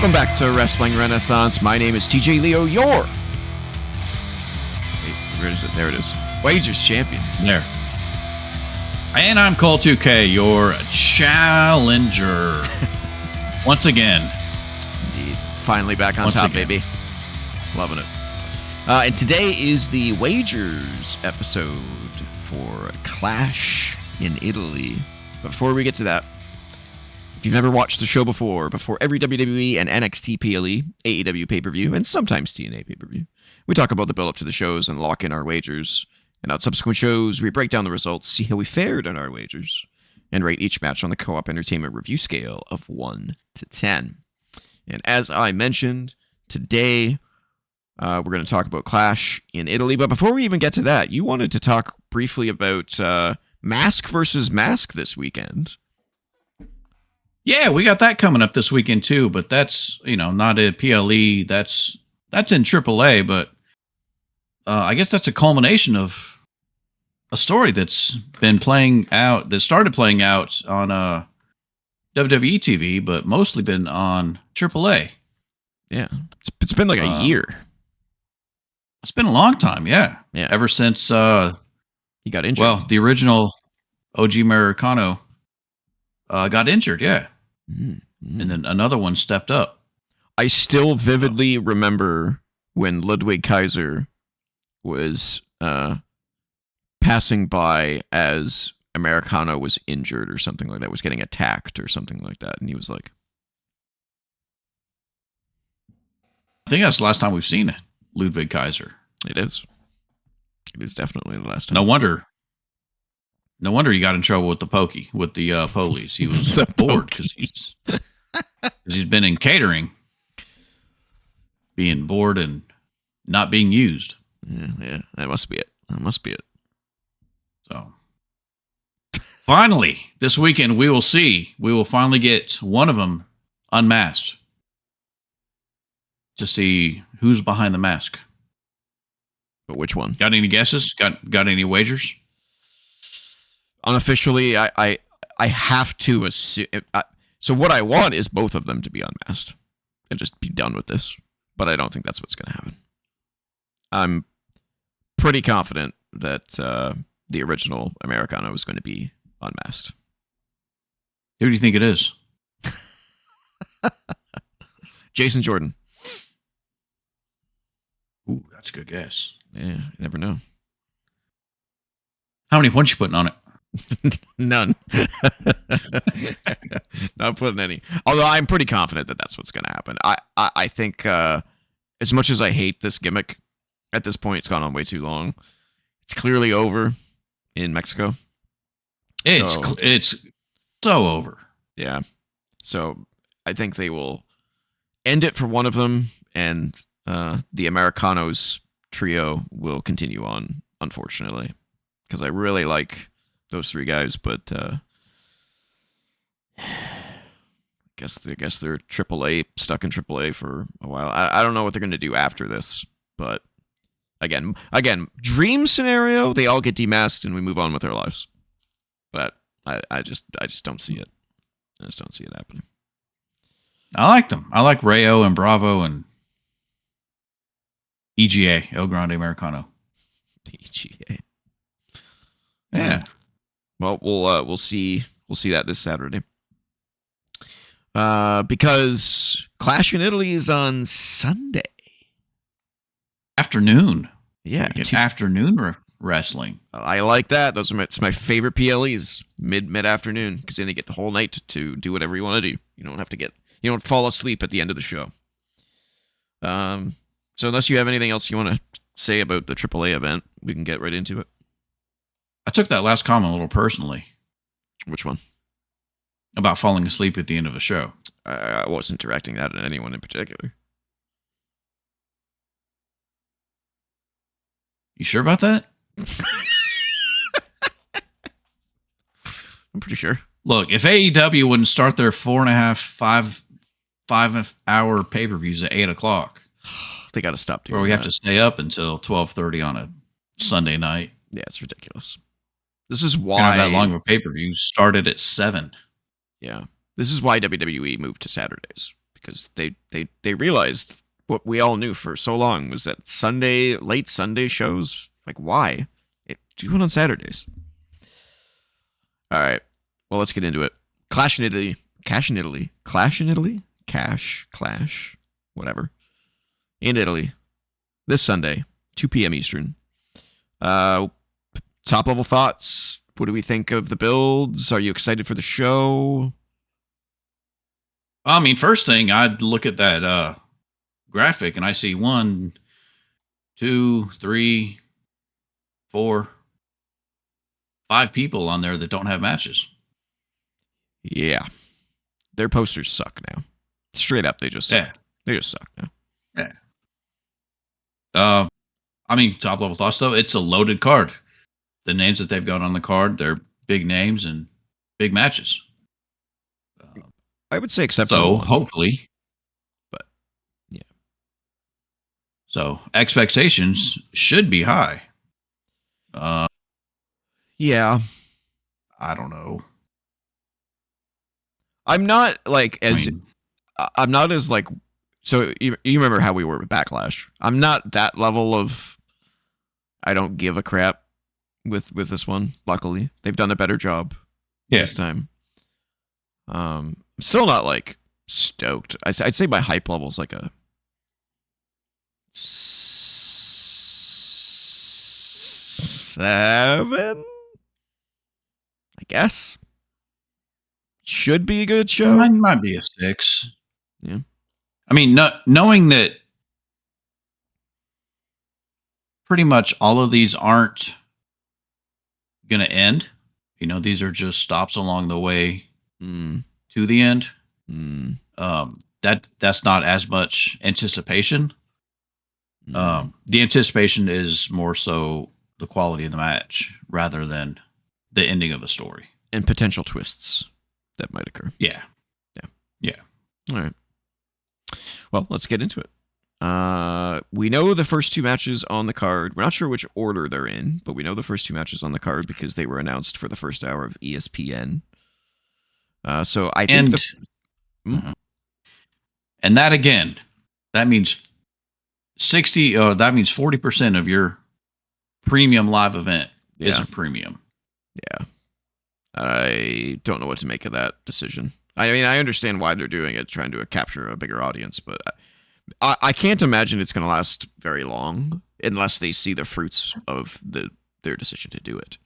Welcome back to Wrestling Renaissance. My name is TJ Leo, your... Wait, where is it? There it is. Wagers champion. There. And I'm Cole 2K, your challenger. Once again. Indeed. Finally back on Once top, again. baby. Loving it. And today is the Wagers episode for Clash in Italy. But before we get to that, if you've never watched the show before every WWE and NXT PLE, AEW pay-per-view, and sometimes TNA pay-per-view, we talk about the build-up to the shows and lock in our wagers. And on subsequent shows, we break down the results, see how we fared on our wagers, and rate each match on the Co-op Entertainment review scale of 1 to 10. And as I mentioned, today we're going to talk about Clash in Italy. But before we even get to that, you wanted to talk briefly about Mask versus Mask this weekend. Yeah, we got that coming up this weekend too, but that's, not a PLE. That's in AAA, but I guess that's a culmination of a story that's been playing out, that started playing out on WWE TV, but mostly been on AAA. Yeah, it's been like a year. It's been a long time, yeah. Ever since he got injured. Well, the original OG Americano got injured, yeah. Mm-hmm. And then another one stepped up. I still vividly remember when Ludwig Kaiser was passing by as Americano was injured or something like that, was getting attacked or something like that, and he was like... I think that's the last time we've seen Ludwig Kaiser. It is. It is definitely the last time. No wonder he got in trouble with the police. He was bored because he's been in catering, being bored and not being used. Yeah, that must be it. So, finally, this weekend we will finally get one of them unmasked to see who's behind the mask. But which one? Got any guesses? Got any wagers? Unofficially, I have to assume. So what I want is both of them to be unmasked and just be done with this. But I don't think that's what's going to happen. I'm pretty confident that the original Americano is going to be unmasked. Who do you think it is? Jason Jordan. Ooh, that's a good guess. Yeah, you never know. How many points you putting on it? None. Not putting any. Although I'm pretty confident that that's what's going to happen. I think as much as I hate this gimmick, at this point it's gone on way too long. It's clearly over in Mexico. It's so over. Yeah. So I think they will end it for one of them, and the Americanos trio will continue on, unfortunately, because I really like those three guys, but I guess they're AAA, stuck in AAA for a while. I don't know what they're going to do after this, but again, dream scenario, they all get demasked and we move on with our lives. But I just don't see it. I just don't see it happening. I like them. I like Rayo and Bravo and EGA, El Grande Americano. EGA. Yeah. Well, we'll see that this Saturday. Because Clash in Italy is on Sunday afternoon. Yeah, afternoon wrestling. I like that. It's my favorite PLEs mid afternoon, because then you get the whole night to do whatever you want to do. You don't fall asleep at the end of the show. So unless you have anything else you want to say about the AAA event, we can get right into it. I took that last comment a little personally. Which one? About falling asleep at the end of a show. I wasn't directing that at anyone in particular. You sure about that? I'm pretty sure. Look, if AEW wouldn't start their 5 hour pay-per-views at 8 o'clock, they got to stop doing where we that. have to stay up until 12:30 on a Sunday night. Yeah, it's ridiculous. This is why that long of a pay-per-view started at 7. Yeah, this is why WWE moved to Saturdays, because they realized what we all knew for so long was that late Sunday shows, like, why? Do it on Saturdays. All right. Well, let's get into it. Clash in Italy. Clash, whatever. In Italy. This Sunday, 2 p.m. Eastern. Top level thoughts. What do we think of the builds? Are you excited for the show? I mean, first thing, I'd look at that graphic and I see 1, 2, 3, 4, 5 people on there that don't have matches. Yeah. Their posters suck now. Straight up, they just suck. Yeah. They just suck now. Yeah. I mean, top level thoughts though, it's a loaded card. The names that they've got on the card, they're big names and big matches. I would say except for So one. hopefully, But yeah. So expectations should be high. Yeah. I don't know. I'm not like as I mean, I'm not as like so you remember how we were with Backlash. I'm not that level of I don't give a crap with this one. Luckily, they've done a better job this time. I'm still not like stoked. I'd say my hype level is like a 7, I guess. Should be a good show. might be a 6. Yeah. I mean, knowing that pretty much all of these aren't going to end. You know, these are just stops along the way to the end. That's not as much anticipation. The anticipation is more so the quality of the match rather than the ending of a story and potential twists that might occur. Yeah. All right. Well, let's get into it. We know the first 2 matches on the card. We're not sure which order they're in, but we know the first 2 matches on the card because they were announced for the first hour of ESPN. So I think and that again, that means 60. That means 40% of your premium live event isn't premium. Yeah, I don't know what to make of that decision. I mean, I understand why they're doing it, trying to capture a bigger audience, but I can't imagine it's going to last very long unless they see the fruits of their decision to do it.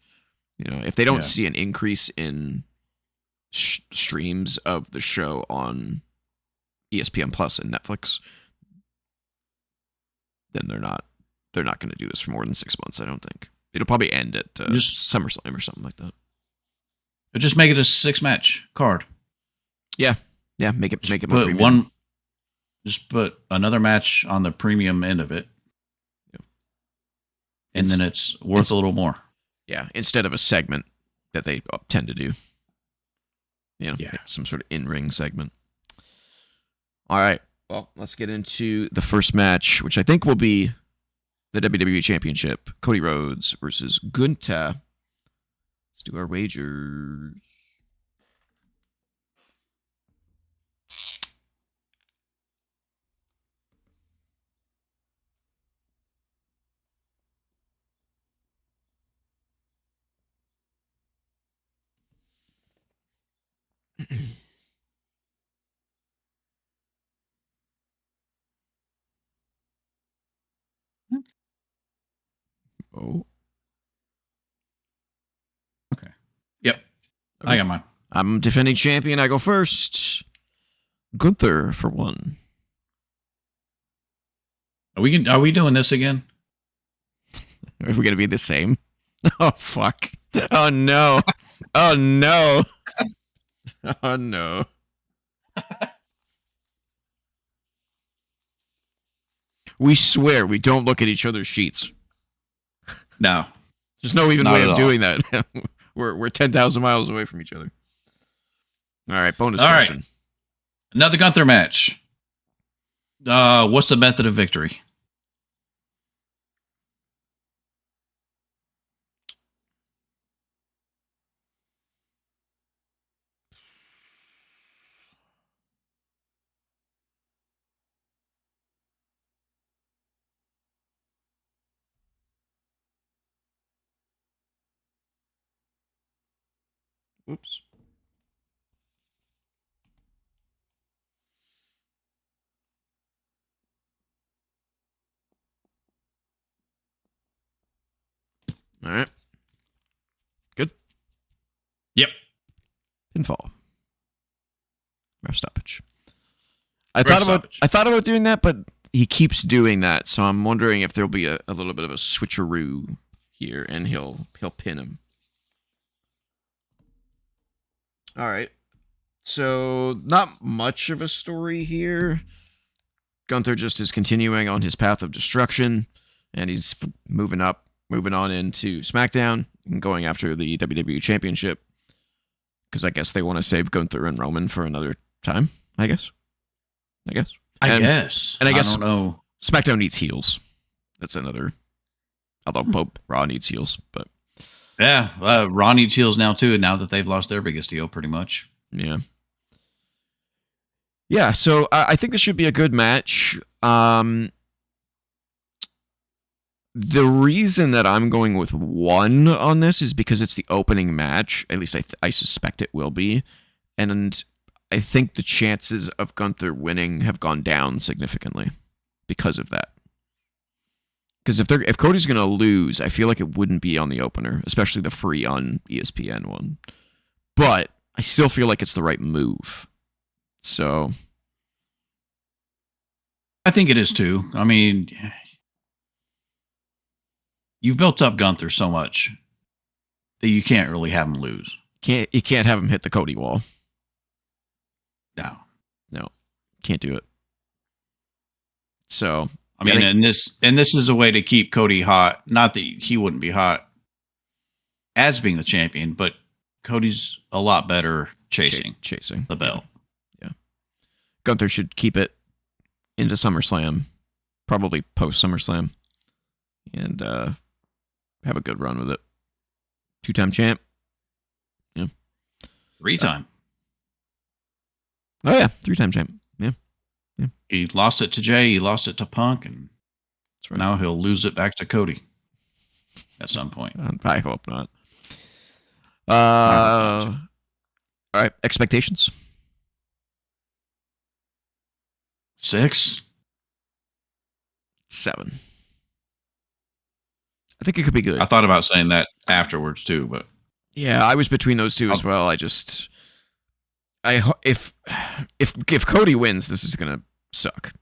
You know, if they don't see an increase in streams of the show on ESPN Plus and Netflix, then they're not going to do this for more than 6 months. I don't think it'll probably end at SummerSlam or something like that. Just make it a 6-match card. Yeah, make it more premium. Just put another match on the premium end of it, and then it's worth a little more. Yeah, instead of a segment that they tend to do. You know, some sort of in-ring segment. All right. Well, let's get into the first match, which I think will be the WWE Championship. Cody Rhodes versus Gunther. Let's do our wagers. Oh. Okay. Yep. Okay. I got mine. I'm defending champion. I go first. Gunther for 1. Are we doing this again? Are we gonna be the same? Oh fuck! Oh no! Oh no! Oh no! We swear we don't look at each other's sheets. No, there's no even way of doing that. We're 10,000 miles away from each other. All right, bonus question. Right. Another Gunther match. What's the method of victory? Oops. All right. Good. Yep. Pinfall. Ref stoppage. Ref stoppage. I thought about doing that, but he keeps doing that, so I'm wondering if there'll be a little bit of a switcheroo here, and he'll pin him. All right. So not much of a story here. Gunther just is continuing on his path of destruction, and he's moving on into SmackDown, and going after the WWE Championship. Because I guess they want to save Gunther and Roman for another time. I guess. I guess. And I guess don't know. SmackDown needs heels. That's another. Although Pope Raw needs heels, but yeah, Raw needs heels now too. Now that they've lost their biggest heel, pretty much. Yeah. Yeah. So I think this should be a good match. The reason that I'm going with 1 on this is because it's the opening match. At least I suspect it will be. And I think the chances of Gunther winning have gone down significantly because of that. Because if Cody's going to lose, I feel like it wouldn't be on the opener, especially the free on ESPN one. But I still feel like it's the right move. So I think it is too. I mean, you've built up Gunther so much that you can't really have him lose. You can't have him hit the Cody wall. No, can't do it. So I mean, and this is a way to keep Cody hot. Not that he wouldn't be hot as being the champion, but Cody's a lot better chasing the belt. Yeah. Gunther should keep it into SummerSlam, probably post SummerSlam, and have a good run with it. 2-time champ. Yeah. 3-time. Oh yeah, 3-time champ. Yeah. He lost it to Jay. He lost it to Punk, and that's right. Now he'll lose it back to Cody at some point. I hope not. All right, expectations. 6, 7. I think it could be good. I thought about saying that afterwards too, but yeah, I was between those two as well. If Cody wins, this is gonna suck.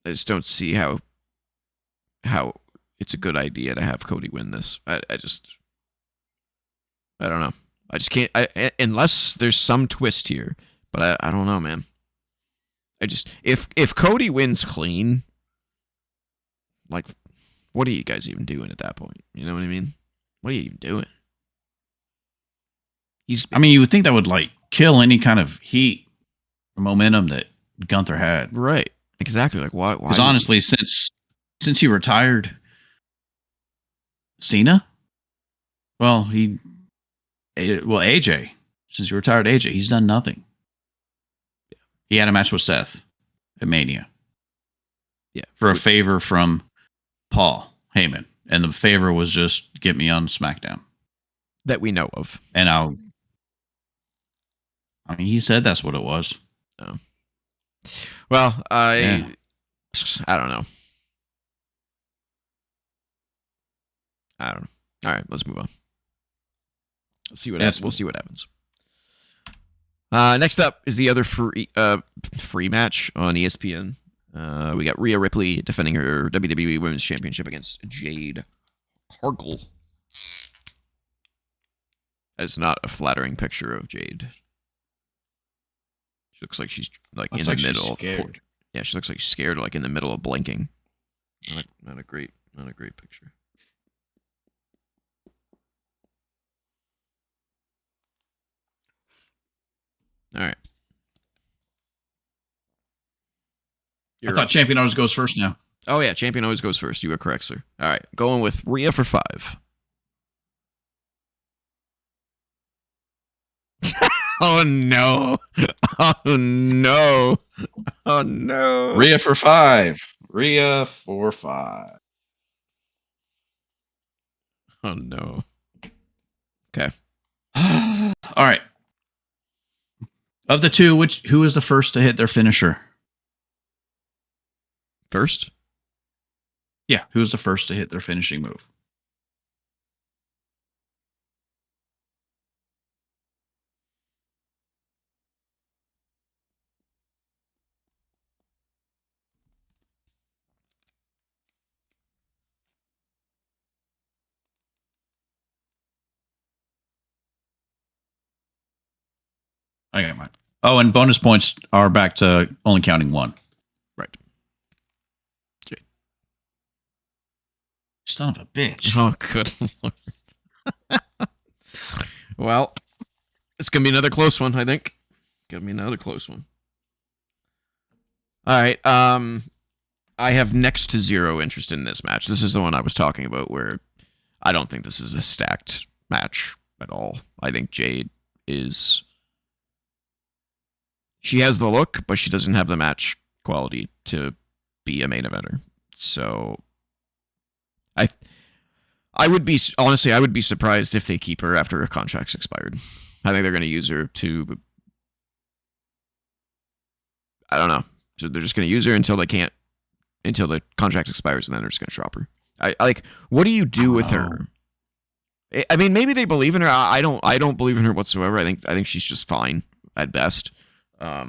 I just don't see how it's a good idea to have Cody win this. I don't know. I just can't. Unless there's some twist here, but I don't know, man. If Cody wins clean, like, what are you guys even doing at that point? You know what I mean? What are you even doing? I mean, you would think that would like kill any kind of heat momentum that Gunther had. Right. Exactly. Like, why? Because honestly, since he retired, Cena. Well, AJ. Since he retired, AJ, he's done nothing. He had a match with Seth at Mania. Yeah. For a favor from Paul Heyman, and the favor was just get me on SmackDown that we know of. And I mean, he said that's what it was. Oh. Well, I don't know. All right, let's move on. Let's see what happens. We'll see what happens. Next up is the other free match on ESPN. We got Rhea Ripley defending her WWE Women's Championship against Jade Cargill. That's not a flattering picture of Jade. She looks like she's in the middle. Yeah, she looks like she's scared, like in the middle of blinking. Not a great picture. All right. I thought champion always goes first now. Oh, yeah. Champion always goes first. You are correct, sir. All right. Going with Rhea for 5. Oh, no. Oh, no. Oh, no. Rhea for 5. Rhea for 5. Oh, no. Okay. All right. Of the two, who is the first to hit their finisher? First? Yeah, who's the first to hit their finishing move? I got mine. Oh, and bonus points are back to only counting one. Right. Son of a bitch. Oh, good Lord. Well, it's going to be another close one, I think. Going to be another close one. All right. I have next to zero interest in this match. This is the one I was talking about where I don't think this is a stacked match at all. I think Jade is... She has the look, but she doesn't have the match quality to be a main eventer. So I would be, honestly, I would be surprised if they keep her after her contract's expired. I think they're going to use her to, I don't know. So they're just going to use her until the contract expires, and then they're just going to drop her. What do you do with her? I mean, maybe they believe in her. I don't believe in her whatsoever. I think she's just fine at best. I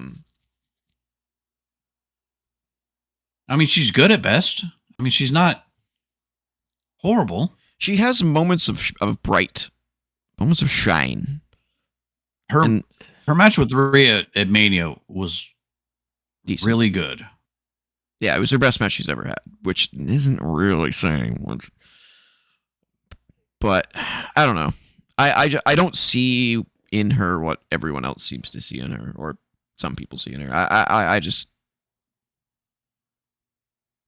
mean, she's good at best. I mean, she's not horrible. She has moments of bright, moments of shine. Her match with Rhea at Mania was decent. Really good. Yeah, it was her best match she's ever had, which isn't really saying much. But I don't know. I don't see in her what everyone else seems to see in her, or some people see in her. I just...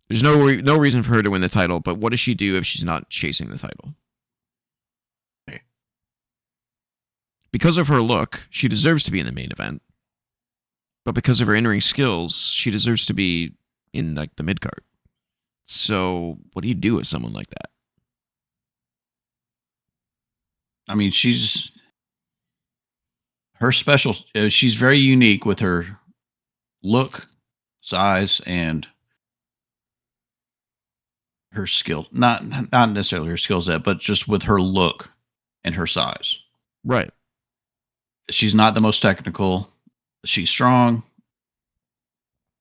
There's no reason for her to win the title, but what does she do if she's not chasing the title? Because of her look, she deserves to be in the main event. But because of her in-ring skills, she deserves to be in like the mid-card. So what do you do with someone like that? I mean, she's very unique with her look, size, and her skill. Not necessarily her skill set, but just with her look and her size. Right. She's not the most technical. She's strong.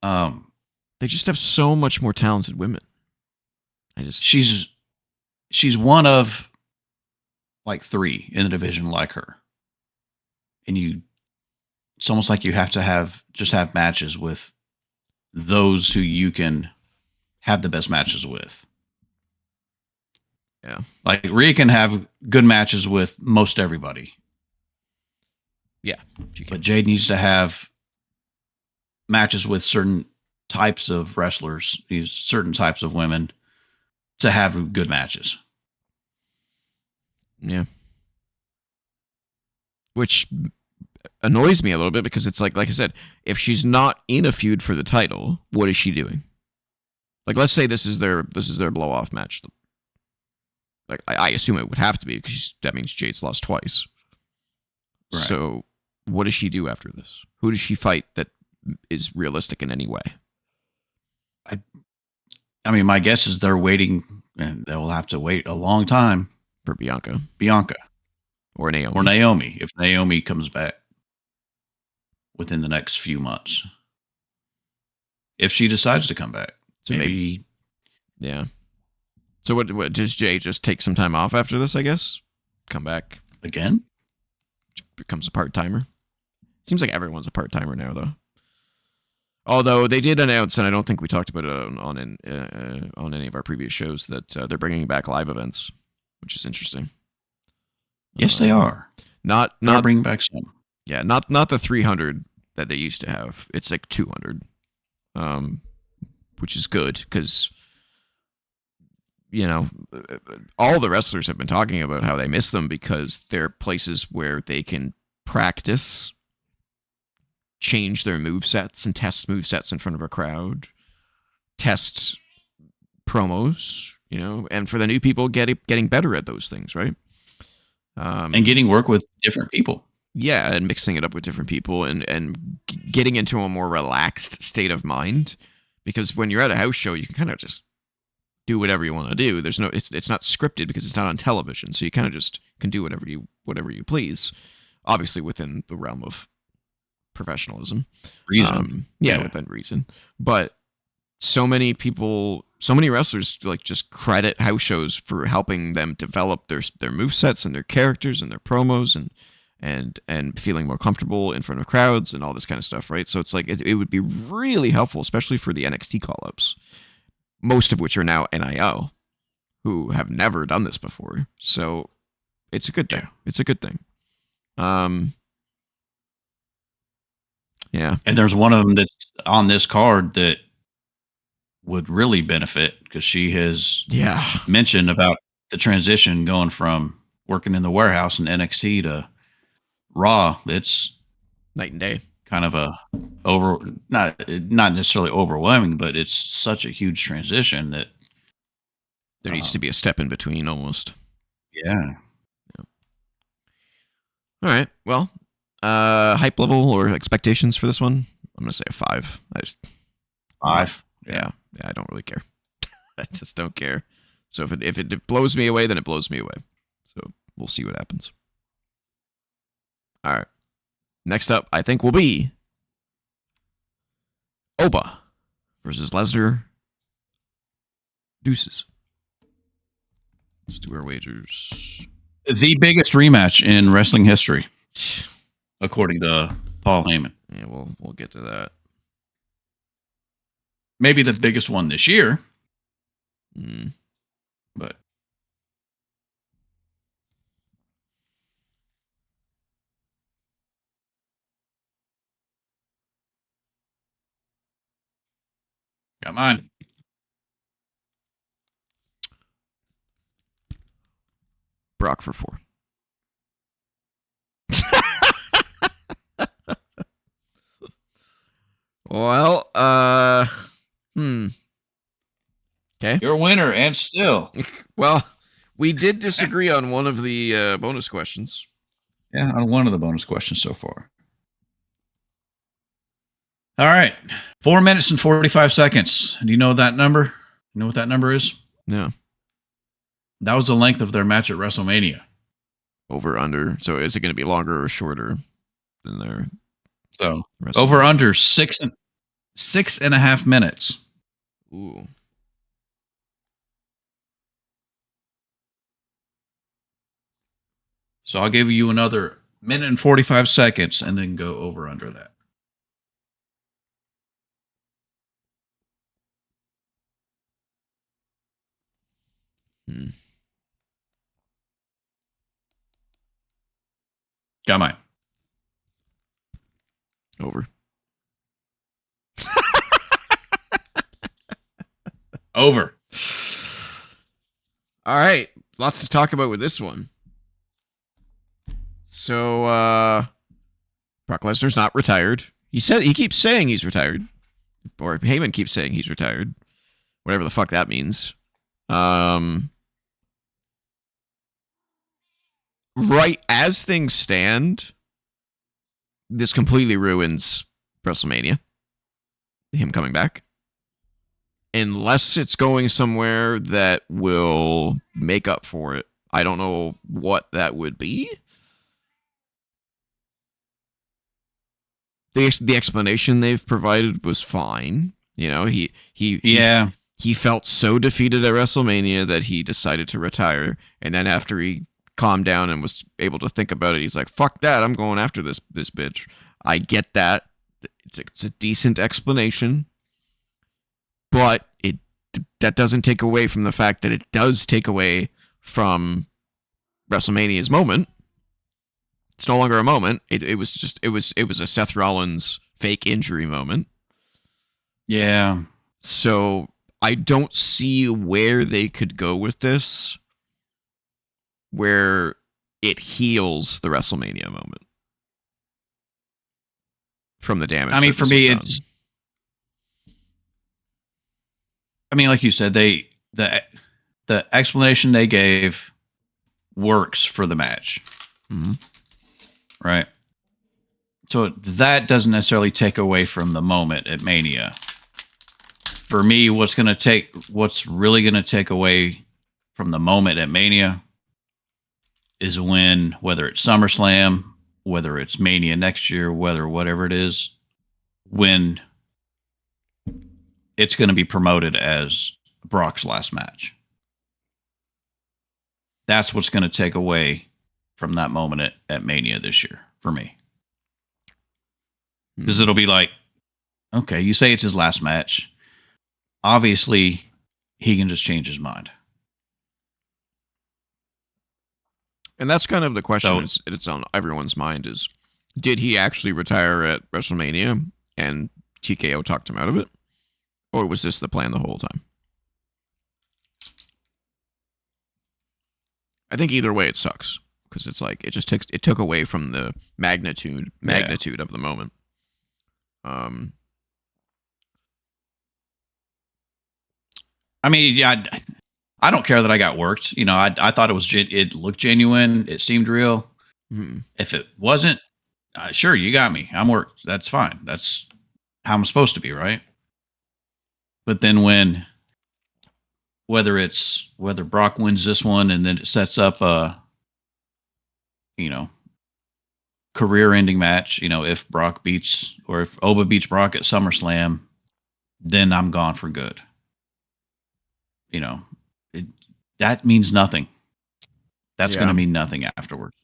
They just have so much more talented women. She's one of like 3 in the division like her. And it's almost like you have to have matches with those who you can have the best matches with. Yeah. Like Rhea can have good matches with most everybody. Yeah. But Jade needs to have matches with certain types of wrestlers, certain types of women to have good matches. Yeah. Which annoys me a little bit because it's like I said, if she's not in a feud for the title, what is she doing? Like, let's say this is their blow off match. Like, I assume it would have to be because that means Jade's lost twice. Right. So, what does she do after this? Who does she fight that is realistic in any way? I mean, my guess is they're waiting, and they will have to wait a long time for Bianca. Or Naomi, if Naomi comes back within the next few months. If she decides to come back. So maybe yeah. So what does Jay just take some time off after this, I guess? Come back again? Becomes a part-timer. Seems like everyone's a part-timer now, though. Although they did announce, and I don't think we talked about it on any of our previous shows, that they're bringing back live events, which is interesting. Yes, they are. Not bringing back some. Yeah, not the 300 that they used to have. It's like 200, which is good because all the wrestlers have been talking about how they miss them because they're places where they can practice, change their movesets, and test movesets in front of a crowd, test promos, and for the new people getting better at those things, right? And getting work with different people. Yeah, and mixing it up with different people and getting into a more relaxed state of mind. Because when you're at a house show, you can kind of just do whatever you want to do. There's no, it's not scripted because it's not on television, so you kind of just can do whatever you please. Obviously, within the realm of professionalism, Reason. yeah, within reason. But so many people, so many wrestlers, like, just credit house shows for helping them develop their movesets and their characters and their promos and feeling more comfortable in front of crowds and all this kind of stuff, right? So it's like it would be really helpful, especially for the NXT call-ups, most of which are now NIO, who have never done this before. So it's a good thing. It's a good thing. Yeah. And there's one of them that's on this card that would really benefit because she has mentioned about the transition going from working in the warehouse in NXT to Raw. It's night and day. Kind of a not necessarily overwhelming, but it's such a huge transition that there needs to be a step in between almost. Yeah. All right. Well, hype level or expectations for this one? I'm gonna say a 5. 5. Yeah, I don't really care. I just don't care. So if it blows me away, then it blows me away. So we'll see what happens. All right. Next up, I think, will be Oba versus Lesnar. Deuces. Let's do our wagers. The biggest rematch in wrestling history, according to Paul Heyman. Yeah, we'll get to that. Maybe the biggest one this year. But got mine. Brock for 4. Well, okay. You're a winner, and still. Well, we did disagree on one of the bonus questions. Yeah, on one of the bonus questions so far. All right. 4 minutes and 45 seconds. Do you know that number? You know what that number is? No. That was the length of their match at WrestleMania. Over, under. So is it going to be longer or shorter than their... So over, under 6.5 minutes. Ooh. So I'll give you another minute and 45 seconds and then go over under that. Got mine. Over. Over. All right. Lots to talk about with this one. So, Brock Lesnar's not retired. He keeps saying he's retired. Or Heyman keeps saying he's retired. Whatever the fuck that means. Right as things stand, this completely ruins WrestleMania. Him coming back. Unless it's going somewhere that will make up for it. I don't know what that would be. The explanation they've provided was fine. You know, he felt so defeated at WrestleMania that he decided to retire, and then after he calmed down and was able to think about it, he's like, "Fuck that! I'm going after this bitch." I get that. It's a decent explanation, but that doesn't take away from the fact that it does take away from WrestleMania's moment. It's no longer a moment. It was a Seth Rollins fake injury moment. Yeah. So I don't see where they could go with this, where it heals the WrestleMania moment from the damage. I mean, for me, it's. I mean, like you said, the explanation they gave works for the match. Mm-hmm. Right. So that doesn't necessarily take away from the moment at Mania. For me, what's really going to take away from the moment at Mania is when, whether it's SummerSlam, whether it's Mania next year, whatever it is, when it's going to be promoted as Brock's last match. That's what's going to take away from that moment at Mania this year for me. Because it'll be like, okay, you say it's his last match. Obviously, he can just change his mind. And that's kind of the question. It's on everyone's mind is, did he actually retire at WrestleMania and TKO talked him out of it? Or was this the plan the whole time? I think either way it sucks. Because it's like, it took away from the magnitude of the moment. I mean, yeah, I don't care that I got worked. You know, I thought it looked genuine. It seemed real. Mm-hmm. If it wasn't, sure, you got me. I'm worked. That's fine. That's how I'm supposed to be, right? But then whether Brock wins this one and then it sets up a, career-ending match, if if Oba beats Brock at SummerSlam, then I'm gone for good. That means nothing. That's going to mean nothing afterwards.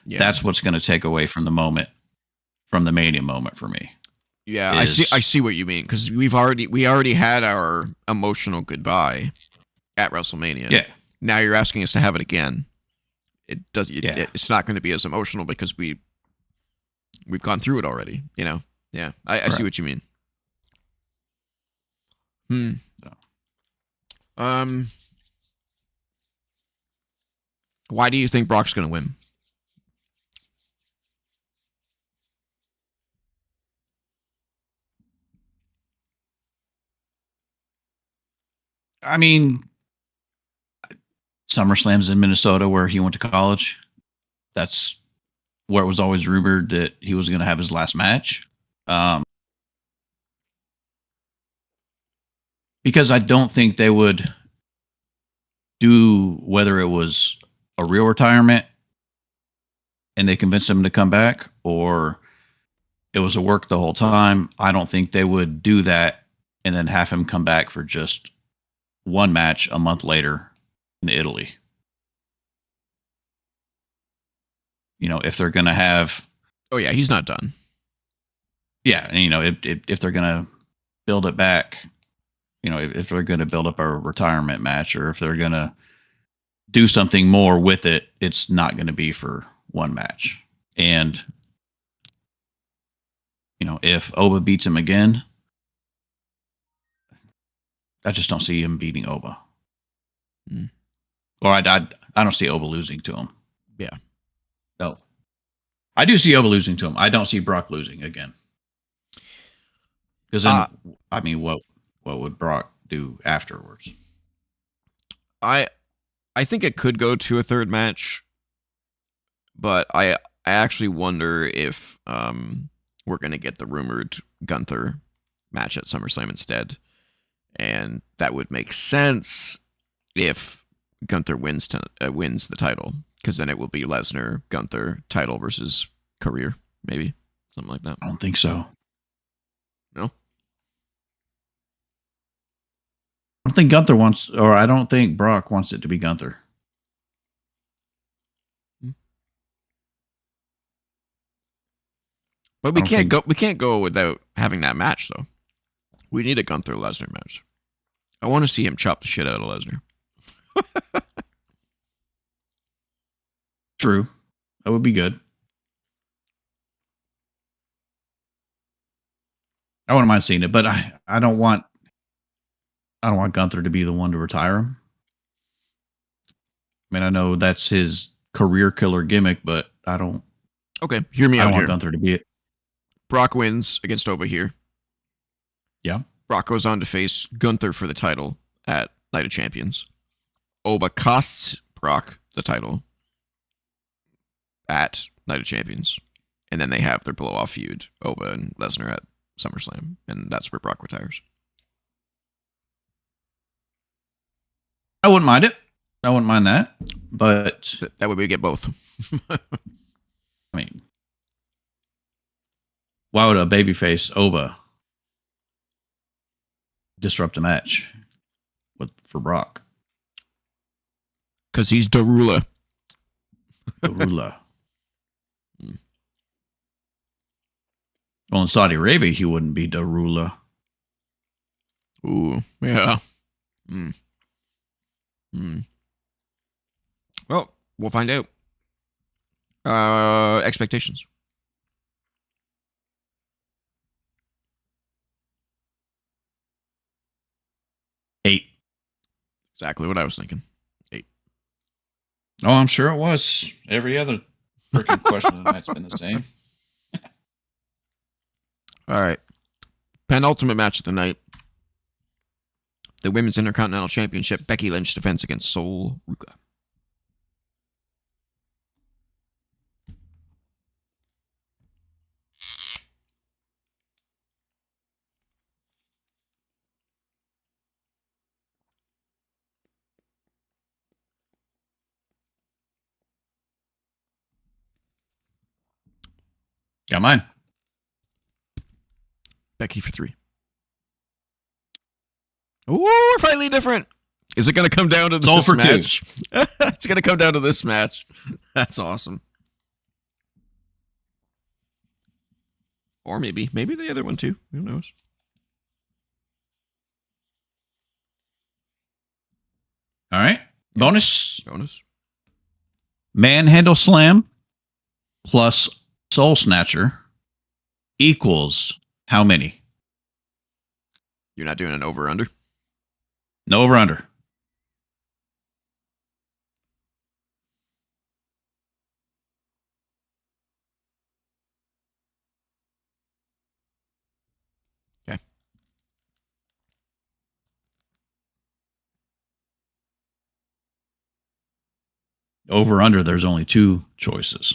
That's what's going to take away from the moment, from the Mania moment for me. Yeah, I see what you mean, because we already had our emotional goodbye at WrestleMania. Yeah. Now you're asking us to have it again. It's not going to be as emotional because we've gone through it already. Yeah, I see what you mean. Why do you think Brock's going to win? I mean, SummerSlam's in Minnesota where he went to college. That's where it was always rumored that he was going to have his last match. Because I don't think they would do, whether it was a real retirement and they convinced him to come back or it was a work the whole time. I don't think they would do that and then have him come back for just one match a month later in Italy. If they're going to have... Oh, yeah, he's not done. Yeah, and, if they're going to build it back, if they're going to build up a retirement match or if they're going to do something more with it, it's not going to be for one match. And, if Oba beats him again, I just don't see him beating Oba. Or I don't see Oba losing to him. Yeah. No. I do see Oba losing to him. I don't see Brock losing again. Because then, what would Brock do afterwards? I think it could go to a third match, but I actually wonder if we're going to get the rumored Gunther match at SummerSlam instead. And that would make sense if Gunther wins the title, because then it will be Lesnar, Gunther, title versus career, maybe. Something like that. I don't think so. No? I don't think Gunther wants, or I don't think Brock wants it to be Gunther. But we can't go without having that match, though. We need a Gunther Lesnar match. I want to see him chop the shit out of Lesnar. True. That would be good. I wouldn't mind seeing it, but I don't want Gunther to be the one to retire him. I mean, I know that's his career killer gimmick, but I don't. Okay, hear me out. I don't here. want Gunther to be it. Brock wins against Oba here. Yeah. Brock goes on to face Gunther for the title at Night of Champions. Oba costs Brock the title at Night of Champions. And then they have their blow-off feud, Oba and Lesnar at SummerSlam. And that's where Brock retires. I wouldn't mind it. I wouldn't mind that. But that way we get both. I mean, why would a babyface Oba disrupt a match for Brock? Because he's Darula. Darula. Well, in Saudi Arabia, he wouldn't be Darula. Ooh, yeah. Well, we'll find out. Expectations. Eight. Exactly what I was thinking. 8. Oh, I'm sure it was. Every other freaking question tonight's been the same. All right. Penultimate match of the night. The Women's Intercontinental Championship. Becky Lynch defends against Sol Ruka. Got mine. Becky for 3. Ooh, we're slightly different. Is it going to come down to this match? It's going to come down to this match. That's awesome. Or maybe the other one too. Who knows? All right. Bonus. Manhandle Slam plus Soul Snatcher equals how many? You're not doing an over-under? No over-under. Okay. Over-under, there's only 2 choices.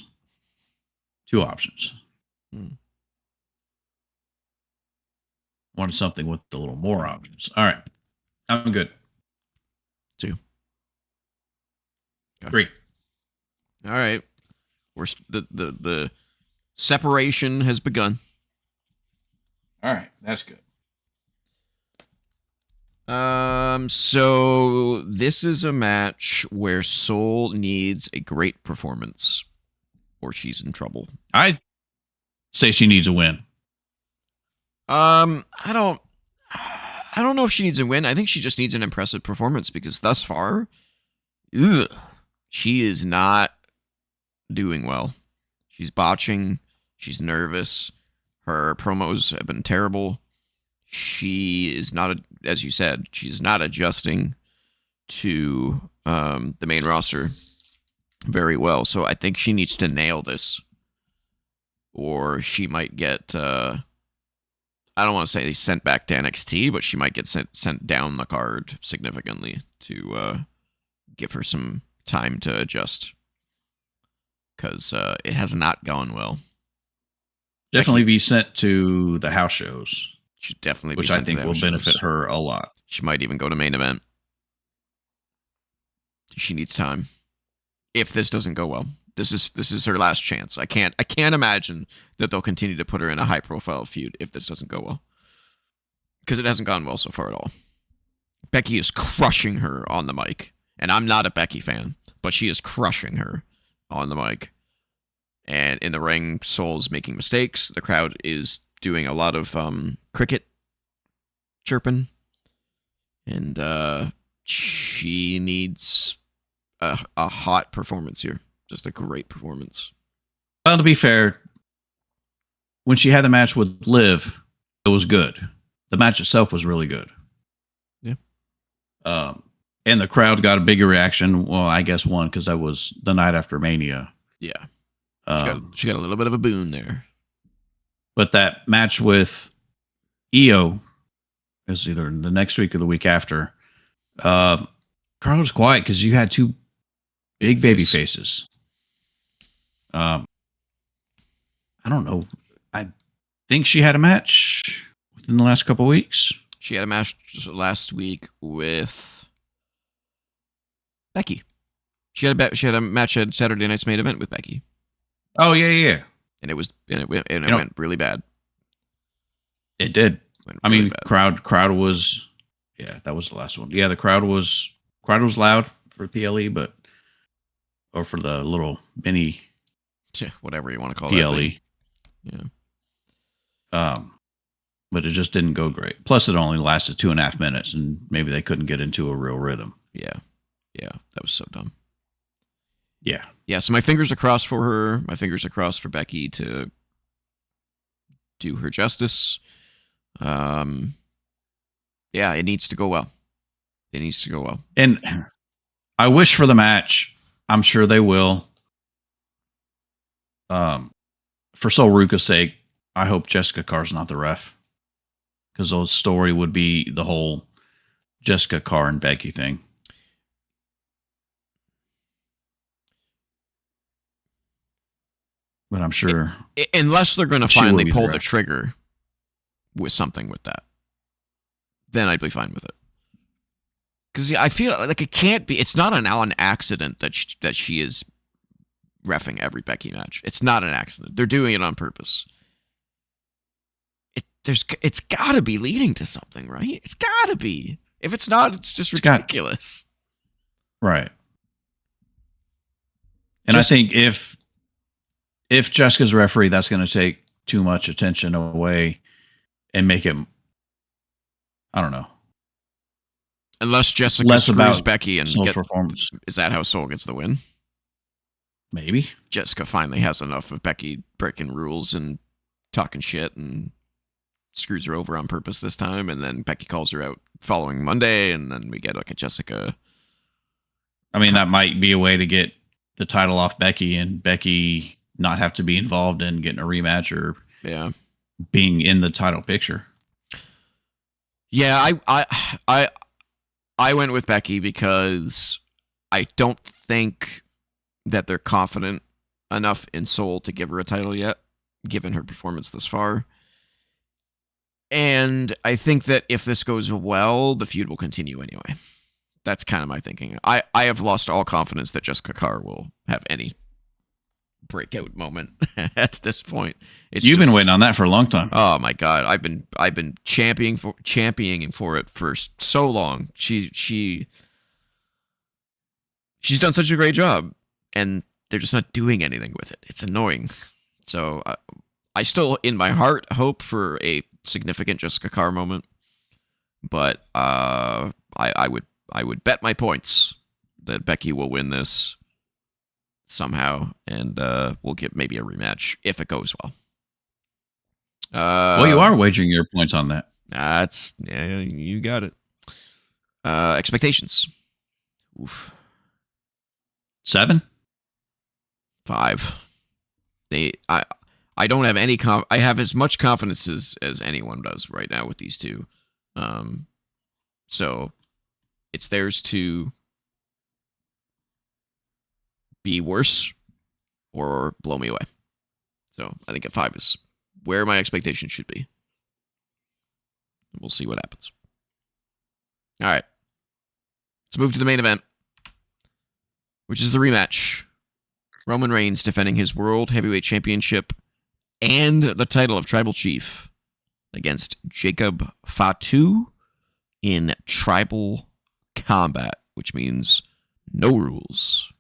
2 options. Wanted something with a little more options. All right. I'm good. 2. Okay. 3. All right. We're the separation has begun. All right. That's good. So this is a match where Sol needs a great performance or she's in trouble. I say she needs a win. I don't know if she needs a win. I think she just needs an impressive performance because thus far, she is not doing well. She's botching. She's nervous. Her promos have been terrible. She is not, as you said, she's not adjusting to the main roster very well. So I think she needs to nail this, or she might get. I don't want to say sent back to NXT, but she might get sent down the card significantly to give her some time to adjust because it has not gone well. Definitely be sent to the house shows. Should definitely, which I think will benefit her a lot. She might even go to main event. She needs time. If this doesn't go well, this is her last chance. I can't imagine that they'll continue to put her in a high profile feud if this doesn't go well, because it hasn't gone well so far at all. Becky is crushing her on the mic, and I'm not a Becky fan, but she is crushing her on the mic. And in the ring, Sol's making mistakes. The crowd is doing a lot of cricket chirping, and she needs a hot performance here. Just a great performance. Well, to be fair, when she had the match with Liv, it was good. The match itself was really good. Yeah. And the crowd got a bigger reaction. Well, I guess one, because that was the night after Mania. Yeah. She got a little bit of a boon there. But that match with Io is either the next week or the week after. Crowd was quiet because you had two Big baby faces. I don't know. I think she had a match within the last couple of weeks. She had a match last week with Becky. She had a match at Saturday Night's Main Event with Becky. Oh yeah. And it went really bad. It did. I mean, bad. crowd was, yeah, that was the last one. Yeah, the crowd was loud for PLE, or for the little mini, whatever you want to call PLE. That thing. Yeah. But it just didn't go great. Plus, it only lasted 2.5 minutes, and maybe they couldn't get into a real rhythm. Yeah, that was so dumb. Yeah. So my fingers are crossed for her. My fingers are crossed for Becky to do her justice. It needs to go well. And I wish for the match. I'm sure they will. For Sol Ruka's sake, I hope Jessica Carr's not the ref, because the story would be the whole Jessica Carr and Becky thing. But I'm sure, unless they're going to finally pull the trigger with something with that, then I'd be fine with it. Because I feel like it can't be. It's not an accident that she is reffing every Becky match. It's not an accident. They're doing it on purpose. It's got to be leading to something, right? It's got to be. If it's not, it's just ridiculous. Right. And I think if Jessica's referee, that's going to take too much attention away and make it, I don't know. Unless Jessica screws Becky and Sol's performance. Is that how Sol gets the win? Maybe. Jessica finally has enough of Becky breaking rules and talking shit and screws her over on purpose this time, and then Becky calls her out following Monday, and then we get like a Jessica. I mean, that might be a way to get the title off Becky, and Becky not have to be involved in getting a rematch or being in the title picture. Yeah, I went with Becky because I don't think that they're confident enough in Sol to give her a title yet, given her performance thus far. And I think that if this goes well, the feud will continue anyway. That's kind of my thinking. I have lost all confidence that Jessica Carr will have any breakout moment at this point. You've been waiting on that for a long time. Oh my God, I've been championing for it for so long. She's done such a great job, and they're just not doing anything with it. It's annoying. So I still, in my heart, hope for a significant Jessica Carr moment, but I would bet my points that Becky will win this somehow, and we'll get maybe a rematch if it goes well. Well, you are wagering your points on that. You got it. Expectations. Oof. 7? 5. I don't have any I have as much confidence as anyone does right now with these two. So it's theirs to be worse or blow me away. So I think a 5 is where my expectations should be. We'll see what happens. All right. Let's move to the main event, which is the rematch. Roman Reigns defending his World Heavyweight Championship and the title of Tribal Chief against Jacob Fatu in Tribal Combat, which means no rules.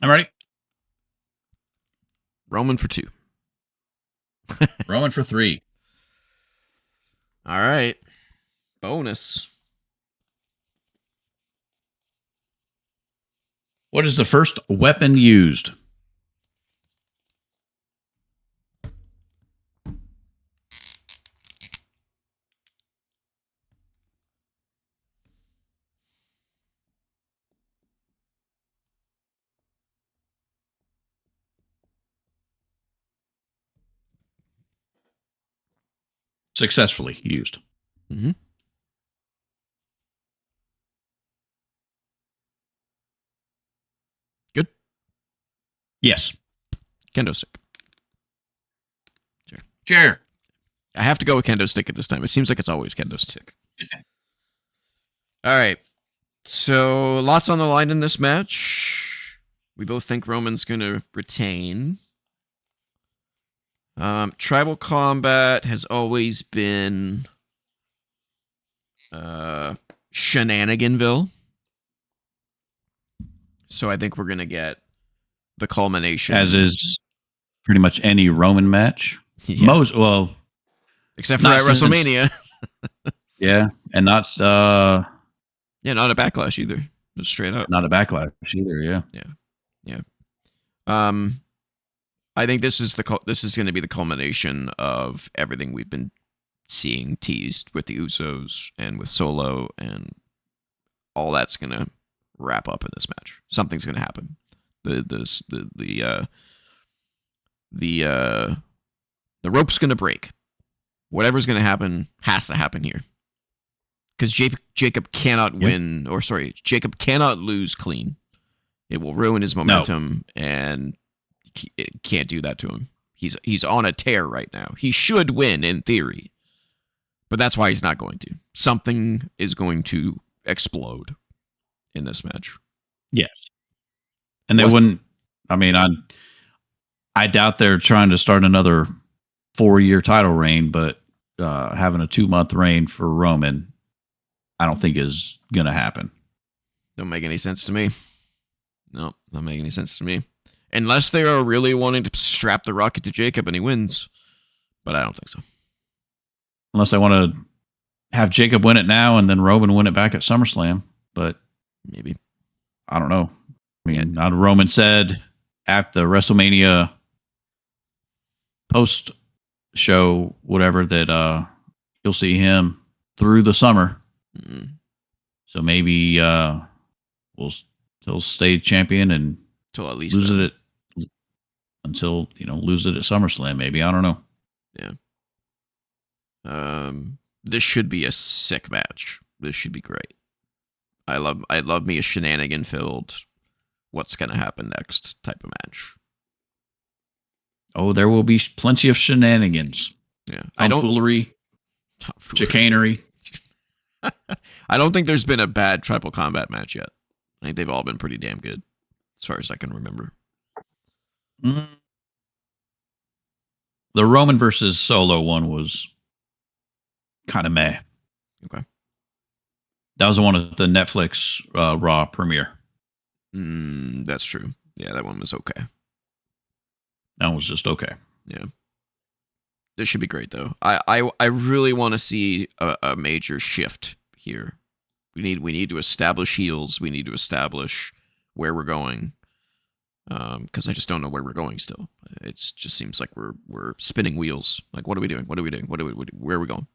I'm ready. Roman for 2. Roman for 3. All right. Bonus. What is the first weapon used? successfully used. Mm-hmm. Good. Yes. Kendo stick. Chair. I have to go with kendo stick at this time. It seems like it's always kendo stick. All right. So lots on the line in this match. We both think Roman's going to retain. Tribal combat has always been Shenaniganville. So I think we're going to get the culmination. As is pretty much any Roman match. Yeah. Except for at WrestleMania. Yeah, and not not a Backlash either. Just straight up. Not a Backlash either, yeah. Yeah. I think this is going to be the culmination of everything we've been seeing teased with the Usos and with Solo, and all that's going to wrap up in this match. Something's going to happen. The rope's going to break. Whatever's going to happen has to happen here. Because Jacob cannot win, or sorry, Jacob cannot lose clean. It will ruin his momentum, and it can't do that to him. He's on a tear right now. He should win in theory, but that's why he's not going to. Something is going to explode in this match. Yes, and they wouldn't. I mean, I doubt they're trying to start another 4-year title reign, but having a 2-month reign for Roman, I don't think is going to happen. Don't make any sense to me. No, don't make any sense to me. Unless they are really wanting to strap the rocket to Jacob and he wins. But I don't think so. Unless they want to have Jacob win it now and then Roman win it back at SummerSlam. But maybe. I don't know. I mean, Roman said at the WrestleMania post show, whatever, that you'll see him through the summer. Mm-hmm. So maybe he'll stay champion and until at least lose it at SummerSlam. Maybe, I don't know. Yeah. This should be a sick match. This should be great. I love me a shenanigan filled. What's gonna happen next type of match. Oh, there will be plenty of shenanigans. Yeah, tomfoolery, chicanery. I don't think there's been a bad tribal combat match yet. I think they've all been pretty damn good, as far as I can remember. Mm. The Roman versus Solo one was kind of meh. Okay. That was the one at the Netflix Raw premiere. That's true. Yeah, that one was okay. That one was just okay. Yeah. This should be great, though. I really want to see a major shift here. We need to establish heels. We need to establish where we're going. Because I just don't know where we're going still. It just seems like we're spinning wheels. Like, what are we doing? Where are we going?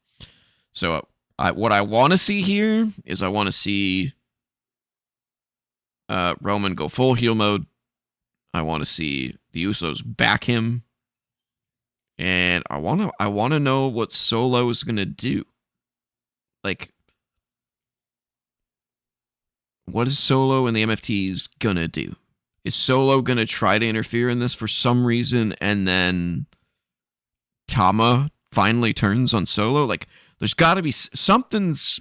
So what I want to see here is I want to see Roman go full heel mode. I want to see the Usos back him. And I want to know what Solo is going to do. Like, what is Solo and the MFTs going to do? Is Solo going to try to interfere in this for some reason, and then Tama finally turns on Solo? Like, there's got to be something's...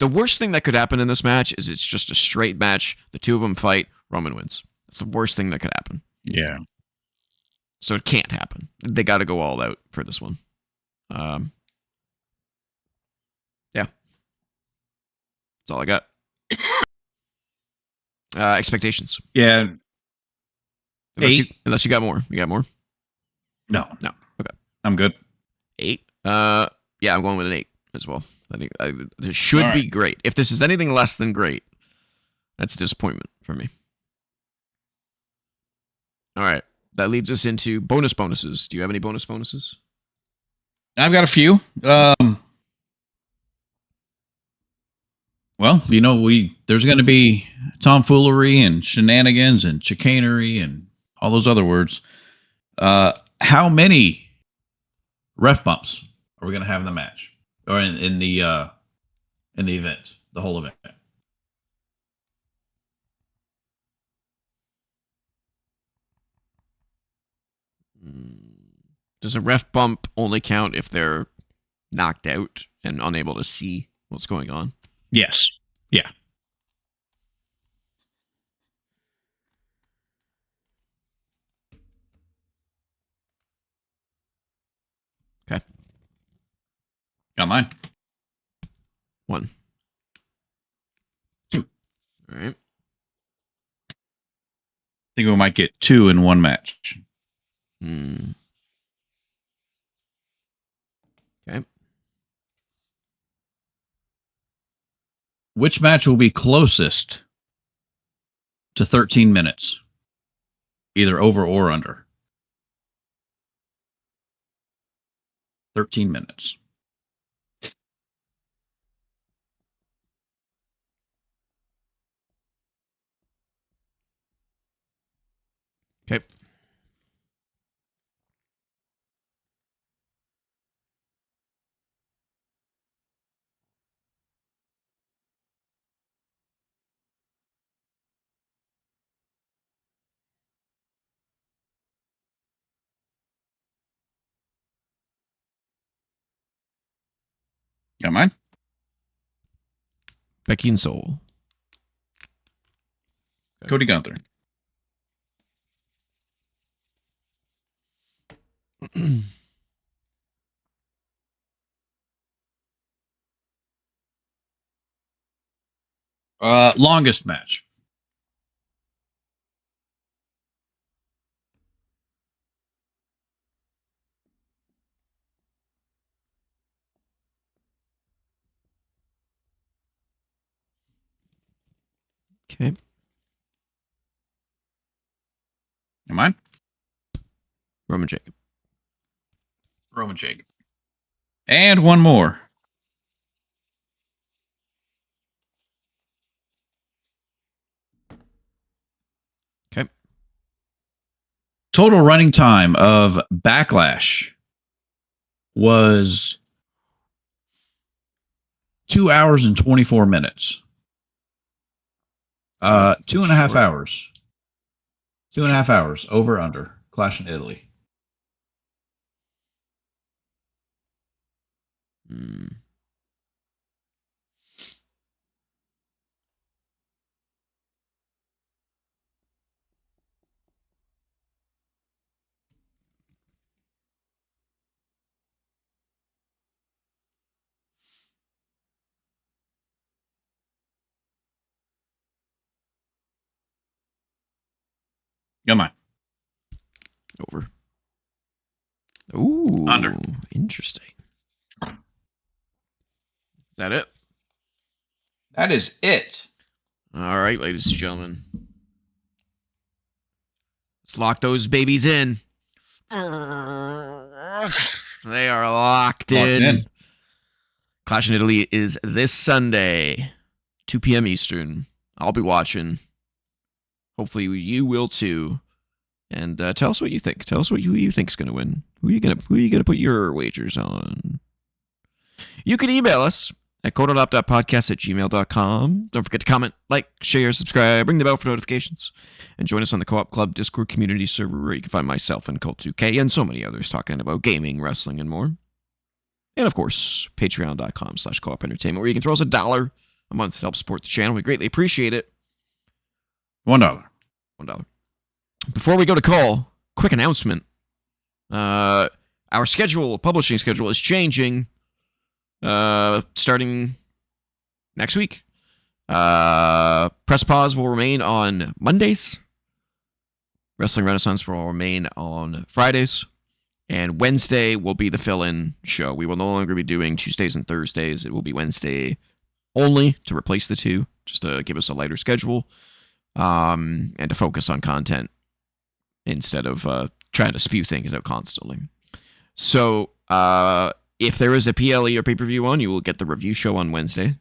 The worst thing that could happen in this match is it's just a straight match. The two of them fight. Roman wins. That's the worst thing that could happen. Yeah. So it can't happen. They got to go all out for this one. Yeah. That's all I got. Expectations. Yeah. Unless you got more. You got more? No. Okay. I'm good. 8. Yeah, I'm going with an 8 as well. I think this should be great. If this is anything less than great, that's a disappointment for me. All right. That leads us into bonuses. Do you have any bonuses? I've got a few. Well, there's going to be tomfoolery and shenanigans and chicanery and all those other words. How many ref bumps are we going to have in the match or in the event, the whole event? Does a ref bump only count if they're knocked out and unable to see what's going on? Yes. Yeah. Okay. Got mine. 1. 2. All right. I think we might get 2 in one match. Okay. Which match will be closest to 13 minutes? Either over or under. 13 minutes. Okay. Got mine? Becky and Soul. Cody Gunther. Longest match. Okay. Got mine? Roman Jacob. Roman Jacob. And one more. Okay. Total running time of Backlash was 2 hours and 24 minutes. 2.5 hours. 2.5 hours. Over under. Clash in Italy. Got mine. Over. Ooh. Under. Interesting. Is that it? That is it. All right, ladies and gentlemen. Let's lock those babies in. They are locked in. Clash in Italy is this Sunday, 2 p.m. Eastern. I'll be watching. Hopefully you will too. And tell us what you think. Tell us who you think is going to win. Who are you gonna put your wagers on? You can email us at codonop.podcast@gmail.com. Don't forget to comment, like, share, subscribe, ring the bell for notifications, and join us on the Co-op Club Discord community server where you can find myself and Colt2K and so many others talking about gaming, wrestling, and more. And of course, patreon.com/co-op entertainment where you can throw us $1 a month to help support the channel. We greatly appreciate it. $1. $1. Before we go to call, quick announcement. Our publishing schedule is changing starting next week. Press Pause will remain on Mondays. Wrestling Wrenaissance will remain on Fridays. And Wednesday will be the fill-in show. We will no longer be doing Tuesdays and Thursdays. It will be Wednesday only to replace the two, just to give us a lighter schedule and to focus on content instead of trying to spew things out constantly. So if there is a PLE or pay-per-view on, you will get the review show on Wednesday.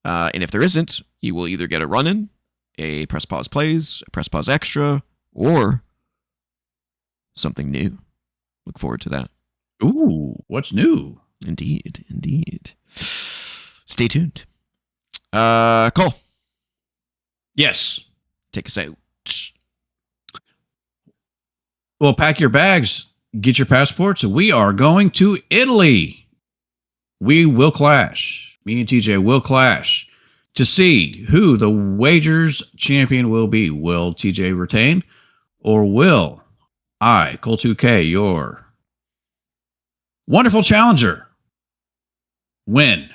And if there isn't, you will either get a run-in, a Press Pause Plays, a Press Pause Extra, or something new. Look forward to that. Ooh, what's new? Indeed. Stay tuned. Cole. Yes. Take us out. Well, pack your bags, get your passports, and we are going to Italy. We will clash. Me and TJ will clash to see who the Wagers champion will be. Will TJ retain, or will I, Cole 2K, your wonderful challenger, win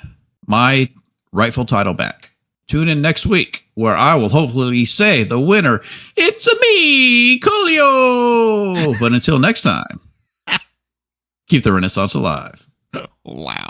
my rightful title back? Tune in next week, where I will hopefully say the winner, it's me, Colio. But until next time, keep the Renaissance alive. Wow.